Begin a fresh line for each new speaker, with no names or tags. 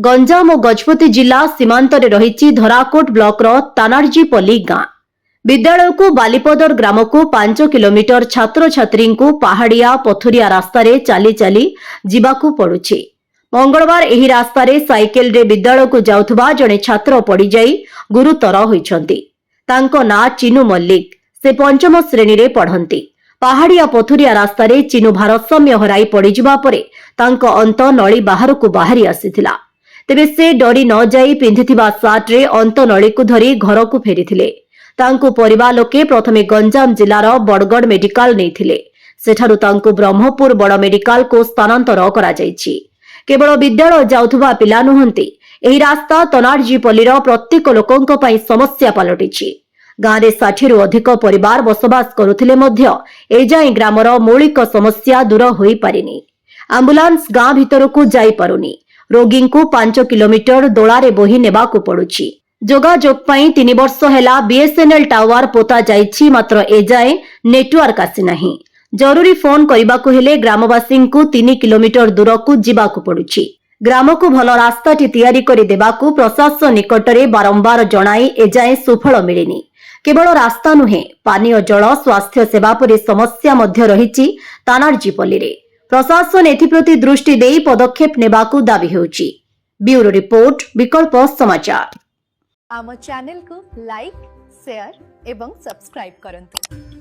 गंजाम और गजपति जिला सीमांतरे रही धराकोट ब्लॉक तानार्जीपल्ली गां। विद्यालय को बालीपदर ग्राम को 5 किलोमीटर छात्र छात्री को पहाड़िया पथुरिया रास्तार चली चली जीवाकू पड़ुछि। मंगलवार एही रास्तार साइकेल रे विद्यालय को जाउथबा जणे छात्र पड़ी जाई गुरुतर होइछन्ति। तांको ना चिनु मल्लिक, से पंचम श्रेणी रे पढ़ंती। पहाड़िया पथुरिया रास्तार चिनु भारसाम्य हराई पड़ीजिबा परे तांको अंत नली बाहर को बाहरी आसीथिला। तेबे से डरी न जाई पिंधिथिबा सार्ट रे अंत नली को धरी घर को फेरिथिले। तांको परिवार लोके प्रथमे गंजाम जिलार बड़गड़ मेडिकल नैथिले। सेठारु तांको ब्रह्मपुर बड़ मेडिकल को स्थानांतर करा जायछि। केवल विद्यालय जाउथबा पिला नुहंती, एही रास्ता तनार्जीपल्लीर प्रत्येक लोकंक पई समस्या पलटिछि। गाँव 60 रु अधिक परिवार बसवास करुथिले मध्य एजाई ग्रामर मौलिक समस्या दूर होई पारिनी। एम्बुलेंस गाँ भितरकू जाई पारुनी। रोगी को 5 किलोमीटर दोलारे बोही नेबाकू पड़ुछि। जोगाजोग पई 3 वर्ष हेला बीएसएनएल टावर पोता जाइछि, मात्र एजाए नेटवर्क आसी नाही। जरूरी फोन करबाकू हेले ग्रामवासी को 3 किलोमीटर दूर को जीवाकू पड़ुछि। ग्राम को भल रास्ताटी तैयारी करि देबाकू प्रशासन निकटरे बारंबार जणाई एजाए सुफल मिलिनी। केवल रास्ता नुहे, पानीय जल, स्वास्थ्य सेवा परि समस्या मध्य रहिछि तानार्जीपल्ली रे। प्रशासन एथिप्रति दृष्टि देई पदक्षेप नेबाकू दाबी हेउछि। ब्यूरो रिपोर्ट, विकल्प समाचार।
आम चैनल को लाइक, शेयर एवं सब्सक्राइब करंतु।